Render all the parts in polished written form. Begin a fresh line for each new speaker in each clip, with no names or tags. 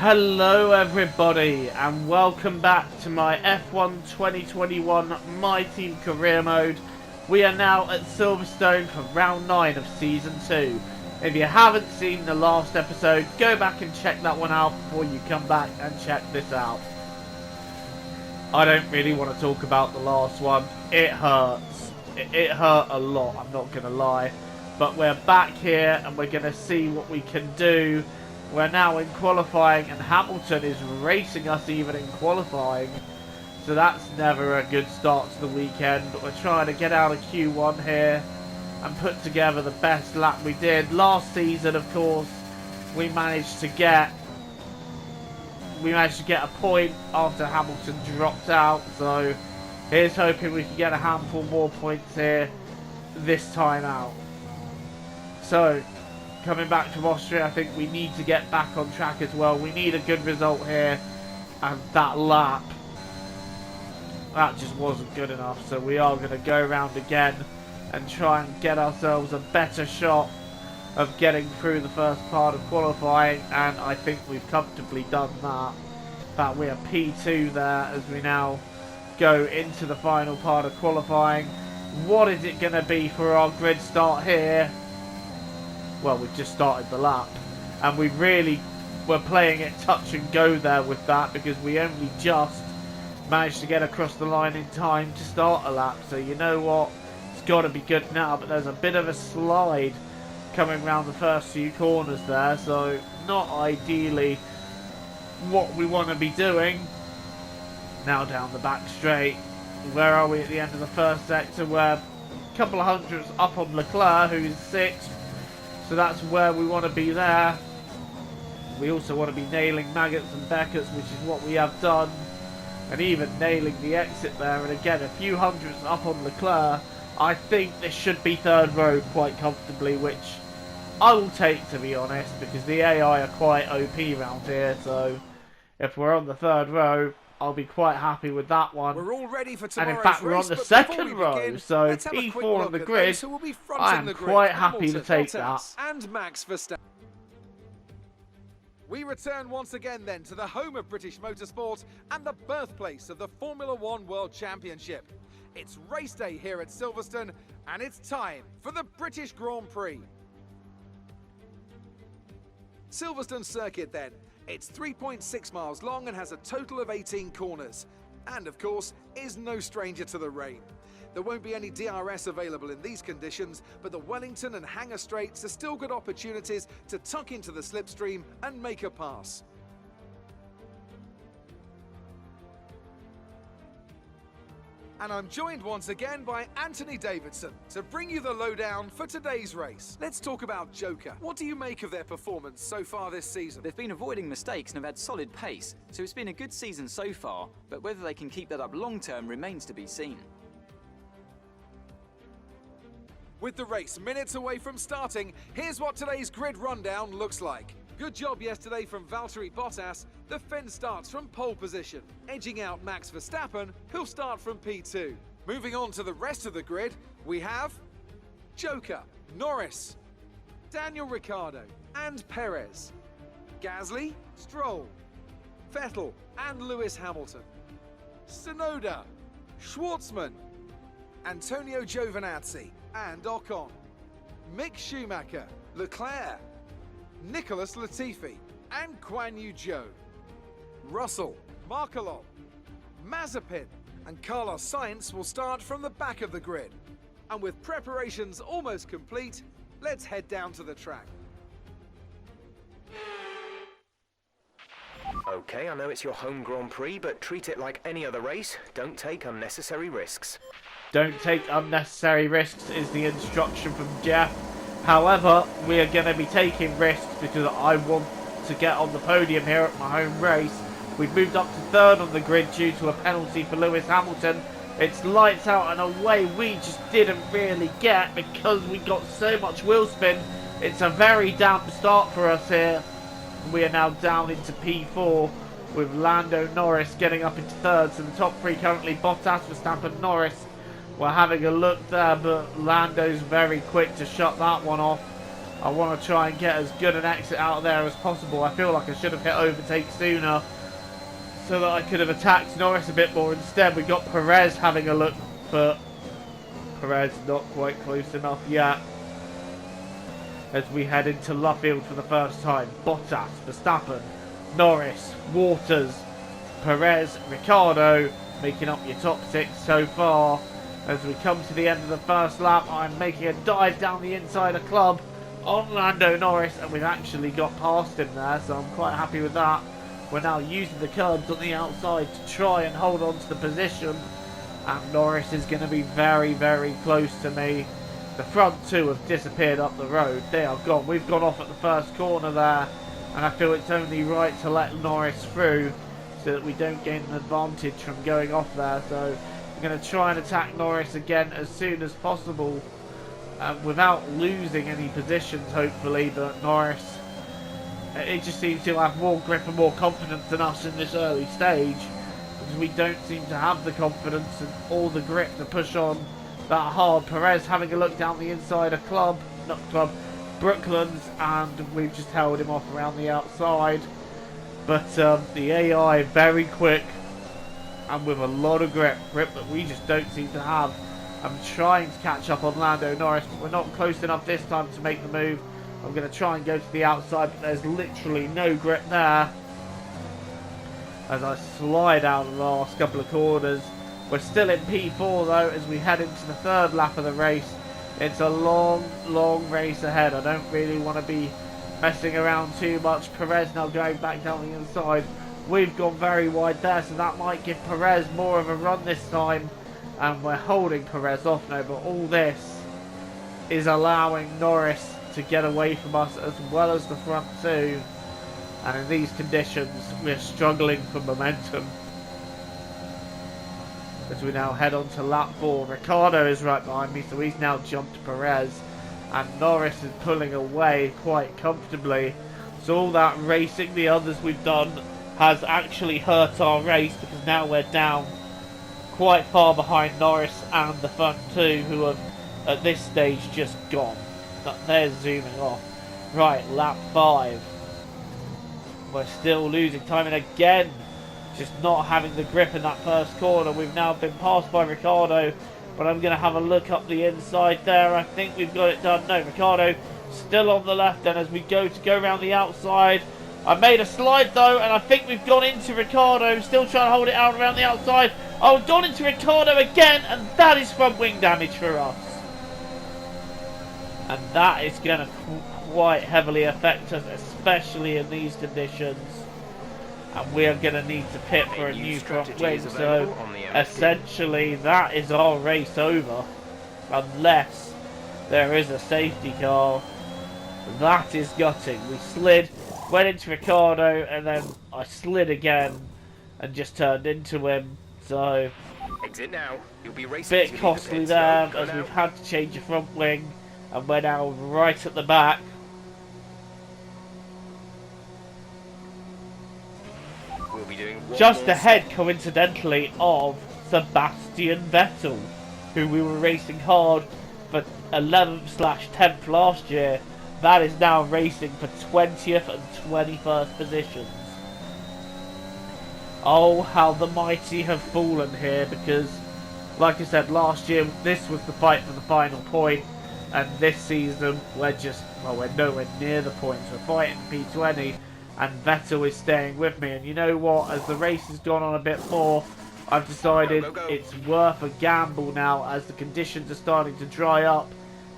Hello everybody and welcome back to my F1 2021 My Team Career Mode. We are now at Silverstone for round 9 of Season 2. If you haven't seen the last episode, go back and check that one out before you come back and check this out. I don't really want to talk about the last one. It hurts. It hurt a lot, I'm not going to lie. But we're back here and we're going to see what we can do. We're now in qualifying and Hamilton is racing us even in qualifying. So that's never a good start to the weekend. But we're trying to get out of Q1 here and put together the best lap we did. Last season, of course, we managed to get a point after Hamilton dropped out. So here's hoping we can get a handful more points here this time out. So coming back from Austria, I think we need to get back on track as well. We need a good result here. And that lap, that just wasn't good enough. So we are going to go around again and try and get ourselves a better shot of getting through the first part of qualifying. And I think we've comfortably done that. In fact, we are P2 there as we now go into the final part of qualifying. What is it going to be for our grid start here? Well, we've just started the lap and we really were playing it touch and go there with that because we only just managed to get across the line in time to start a lap. So you know what, it's got to be good now, but there's a bit of a slide coming around the first few corners there, so not ideally what we want to be doing. Now down the back straight, where are we at the end of the first sector? We're a couple of hundreds up on Leclerc, who's 6th. So that's where we want to be there. We also want to be nailing Maggots and Beckett's, which is what we have done. And even nailing the exit there. And again, a few hundreds up on Leclerc. I think this should be third row quite comfortably, which I will take, to be honest, because the AI are quite OP around here. So if we're on the third row, I'll be quite happy with that one.
We're all ready for
and in fact, we're on the second row, so P4 on the grid. I am quite happy to take that.
And Max Verstappen. We return once again then to the home of British motorsport and the birthplace of the Formula One World Championship. It's race day here at Silverstone, and it's time for the British Grand Prix. Silverstone circuit then. It's 3.6 miles long and has a total of 18 corners. And of course, is no stranger to the rain. There won't be any DRS available in these conditions, but the Wellington and Hangar Straights are still good opportunities to tuck into the slipstream and make a pass. And I'm joined once again by Anthony Davidson to bring you the lowdown for today's race. Let's talk about Joker. What do you make of their performance so far this season?
They've been avoiding mistakes and have had solid pace, so it's been a good season so far, but whether they can keep that up long term remains to be seen.
With the race minutes away from starting, here's what today's grid rundown looks like. Good job yesterday from Valtteri Bottas. The Finn starts from pole position, edging out Max Verstappen, who'll start from P2. Moving on to the rest of the grid, we have Joker, Norris, Daniel Ricciardo and Perez, Gasly, Stroll, Vettel and Lewis Hamilton, Tsunoda, Schwartzman, Antonio Giovinazzi and Ocon, Mick Schumacher, Leclerc, Nicholas Latifi and Guan Yu Zhou, Russell, Markelov, Mazepin and Carlos Sainz will start from the back of the grid. And with preparations almost complete, let's head down to the track.
Okay, I know it's your home Grand Prix, but treat it like any other race. Don't take unnecessary risks.
Don't take unnecessary risks is the instruction from Jeff. However, we are going to be taking risks because I want to get on the podium here at my home race. We've moved up to third on the grid due to a penalty for Lewis Hamilton. It's lights out and away we just didn't really get because we got so much wheel spin. It's a very damp start for us here. We are now down into P4 with Lando Norris getting up into third. So the top three currently Bottas, Verstappen, Norris. We're having a look there, but Lando's very quick to shut that one off. I want to try and get as good an exit out of there as possible. I feel like I should have hit overtake sooner so that I could have attacked Norris a bit more. Instead, we got Perez having a look, but Perez not quite close enough yet. As we head into Luffield for the first time, Bottas, Verstappen, Norris, Waters, Perez, Ricciardo making up your top 6 so far. As we come to the end of the first lap, I'm making a dive down the inside of club on Lando Norris, and we've actually got past him there, so I'm quite happy with that. We're now using the curbs on the outside to try and hold on to the position, and Norris is going to be very, very close to me. The front 2 have disappeared up the road. They are gone. We've gone off at the first corner there, and I feel it's only right to let Norris through so that we don't gain an advantage from going off there. So I'm going to try and attack Norris again as soon as possible, without losing any positions, hopefully. But Norris, it just seems to have more grip and more confidence than us in this early stage, because we don't seem to have the confidence and all the grip to push on that hard. Perez having a look down the inside of Brooklands, and we've just held him off around the outside. But the AI very quick and with a lot of grip that we just don't seem to have. I'm trying to catch up on Lando Norris, but we're not close enough this time to make the move. I'm going to try and go to the outside, but there's literally no grip there. As I slide out of the last couple of corners. We're still in P4 though as we head into the 3rd lap of the race. It's a long, long race ahead. I don't really want to be messing around too much. Perez now going back down the inside. We've gone very wide there, so that might give Perez more of a run this time. And we're holding Perez off now, but all this is allowing Norris to get away from us as well as the front 2. And in these conditions, we're struggling for momentum. As we now head on to lap 4, Ricciardo is right behind me, so he's now jumped Perez, and Norris is pulling away quite comfortably. So all that racing the others we've done has actually hurt our race, because now we're down quite far behind Norris and the front 2, who have at this stage just gone. But they're zooming off. Right, lap 5. We're still losing time, and again just not having the grip in that first corner. We've now been passed by Ricciardo, but I'm going to have a look up the inside there. I think we've got it done. No, Ricciardo still on the left, and as we go around the outside, I made a slide though, and I think we've gone into Ricciardo, still trying to hold it out around the outside. Oh, we've gone into Ricciardo again, and that is front wing damage for us. And that is going to quite heavily affect us, especially in these conditions. And we're going to need to pit for a new front wing, so essentially that is our race over, unless there is a safety car. That is gutting. We slid, went into Ricciardo, and then I slid again and just turned into him, so
exit now. You'll be racing
bit costly there, as we've had to change the front wing, and we're now right at the back.
We'll be doing
just ahead, coincidentally, of Sebastian Vettel, who we were racing hard for 11th/10th last year. That is now racing for 20th and 21st positions. Oh, how the mighty have fallen here, because, like I said, last year this was the fight for the final point, and this season we're just, well, we're nowhere near the points. We're fighting P20. And Vettel is staying with me, and you know what, as the race has gone on a bit more, I've decided it's worth a gamble now, as the conditions are starting to dry up,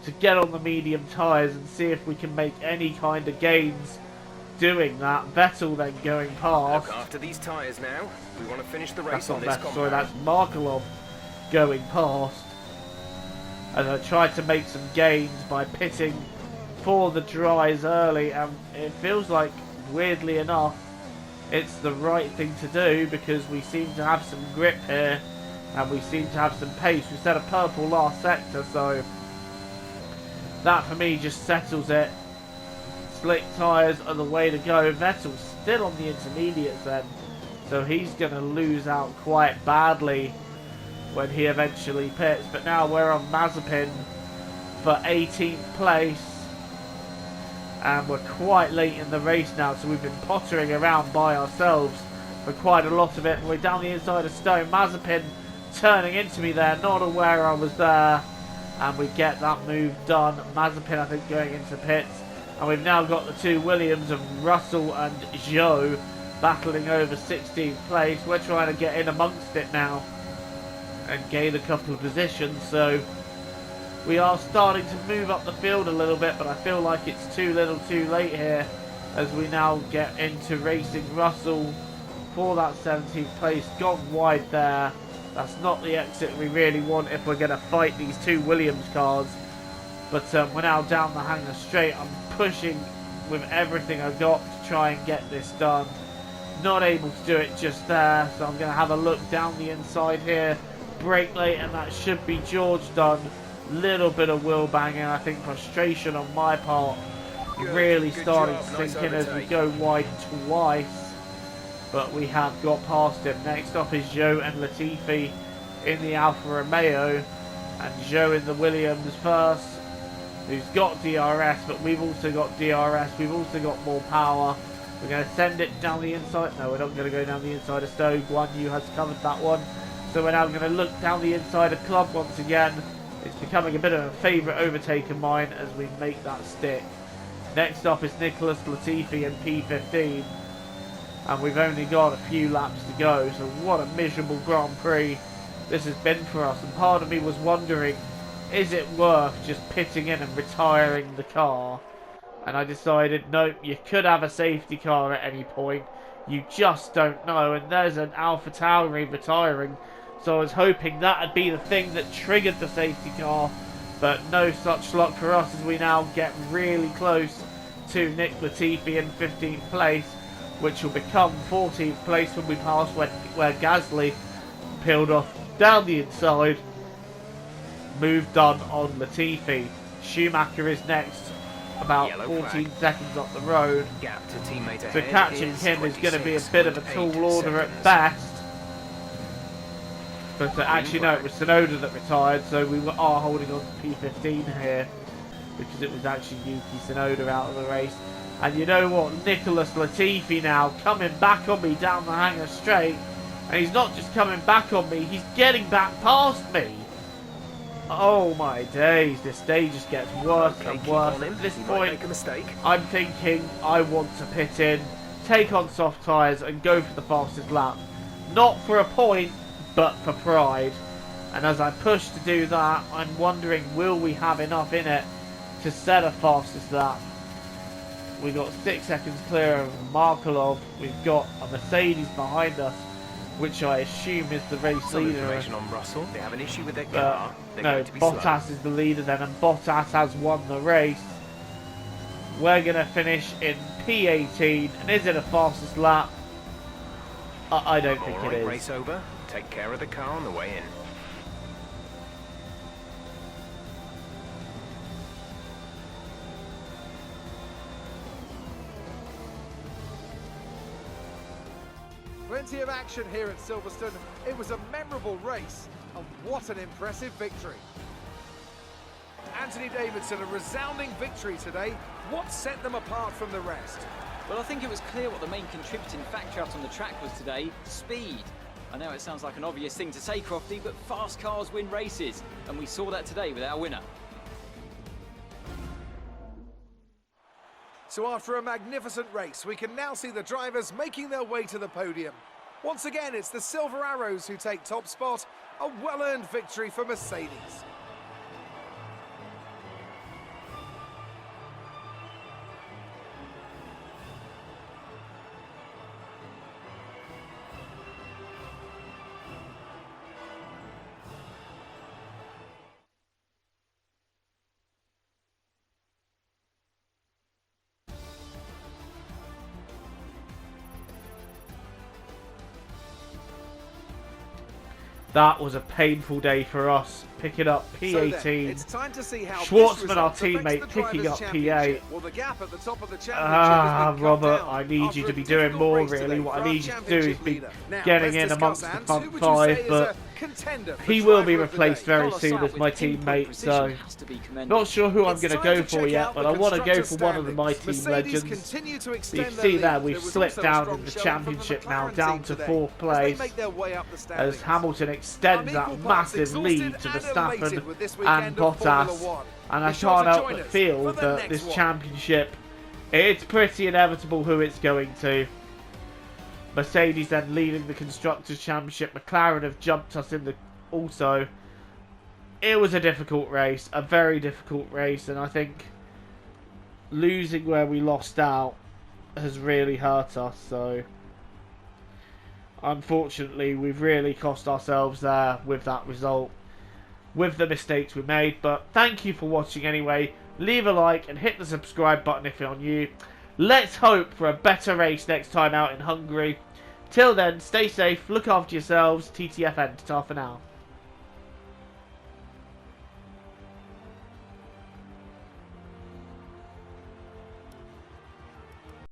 to get on the medium tyres and see if we can make any kind of gains doing that. Vettel then going past.
Look after these tyres now. We want to finish the race on this compound.
Sorry, that's Markelov going past. As I tried to make some gains by pitting for the dries early, and it feels like, weirdly enough, it's the right thing to do, because we seem to have some grip here and we seem to have some pace. We set a purple last sector, so that for me just settles it. Slick tyres are the way to go. Vettel's still on the intermediates then, so he's going to lose out quite badly when he eventually pits. But now we're on Mazepin for 18th place. and we're quite late in the race now, so we've been pottering around by ourselves for quite a lot of it. We're down the inside of Stone. Mazepin turning into me there, not aware I was there, and we get that move done. Mazepin, I think, going into pits, and we've now got the two Williams of Russell and Zhou battling over 16th place. We're trying to get in amongst it now and gain a couple of positions, so we are starting to move up the field a little bit, but I feel like it's too little too late here as we now get into racing. Russell for that 17th place, gone wide there. That's not the exit we really want if we're going to fight these two Williams cars. But we're now down the hanger straight. I'm pushing with everything I've got to try and get this done. Not able to do it just there, so I'm going to have a look down the inside here. Brake late, and that should be George done. Little bit of wheel banging, I think frustration on my part. Really starting to sink in as we go wide twice. But we have got past him. Next up is Zhou and Latifi in the Alfa Romeo. And Zhou in the Williams first, who's got DRS, but we've also got DRS. We've also got more power. We're going to send it down the inside. No, we're not going to go down the inside of Stowe. Guan Yu has covered that one. So we're now going to look down the inside of Club once again. It's becoming a bit of a favourite overtake of mine as we make that stick. Next up is Nicholas Latifi and P15. And we've only got a few laps to go. So what a miserable Grand Prix this has been for us. And part of me was wondering, is it worth just pitting in and retiring the car? And I decided, nope, you could have a safety car at any point. You just don't know. And there's an AlphaTauri retiring. So I was hoping that would be the thing that triggered the safety car. But no such luck for us as we now get really close to Nick Latifi in 15th place, which will become 14th place when we pass where Gasly peeled off down the inside. Move done on Latifi. Schumacher is next, about
Yellow
14
flag.
seconds up the road.
Gap to teammate
So
ahead
catching
is
him is going to be a bit of a
26.8
tall order at
seconds.
best. But actually no, it was Tsunoda that retired, so we are holding on to P15 here, because it was actually Yuki Tsunoda out of the race. And you know what, Nicholas Latifi now coming back on me down the hanger straight, and he's not just coming back on me, he's getting back past me. Oh my days, this day just gets worse
Okay,
and
keep
worse.
on him.
At this
He might
point,
make a mistake.
I'm thinking I want to pit in, take on soft tyres and go for the fastest lap. Not for a point, but for pride. And as I push to do that, I'm wondering, will we have enough in it to set a fastest lap? We got 6 seconds clear of Markelov. We've got a Mercedes behind us, which I assume is the race
Some
leader.
information on Russell. They have an issue with their car. They're
No,
going to be slow.
Bottas is the leader then, and Bottas has won the race. We're going to finish in P18, and is it a fastest lap? I don't think
All right,
it is.
race over. Take care of the car on the way in.
Plenty of action here at Silverstone. It was a memorable race, and what an impressive victory. Anthony Davidson, a resounding victory today. What set them apart from the rest?
Well, I think it was clear what the main contributing factor out on the track was today: speed. I know it sounds like an obvious thing to say, Crofty, but fast cars win races, and we saw that today with our winner.
So after a magnificent race, we can now see the drivers making their way to the podium. Once again, it's the Silver Arrows who take top spot. A well-earned victory for Mercedes.
That was a painful day for us, picking up
So
P18.
then, it's time to see how
Schwartzman,
this
our
result affects
teammate,
the
picking
Drivers'
up
Championship.
P8.
Well, the gap at the top of the championship
Ah,
has been cut
Robert,
down
I need
after
you
a
to be doing
difficult
more,
race
really.
today
What
for
I
our
need you to do is
championship
be
leader. Now,
getting
let's
in
discuss,
amongst the
Ant,
front
who would you say
five,
is
but
contender.
He will be replaced very soon as my teammate, so not sure who I'm going to go for yet, but I want to go for one of my team legends. You can see there, we've slipped down in the championship now, down to 4th place, as Hamilton extends that massive lead to Verstappen and Bottas. And I can't help but feel that this championship, it's pretty inevitable who it's going to. Mercedes then leading the Constructors' Championship. McLaren have jumped us in the... Also, it was a difficult race. A very difficult race. And I think losing where we lost out has really hurt us. So, unfortunately, we've really cost ourselves there with that result. With the mistakes we made. But thank you for watching anyway. Leave a like and hit the subscribe button if you're new. Let's hope for a better race next time out in Hungary. Till then, stay safe, look after yourselves. TTFN, ta for now.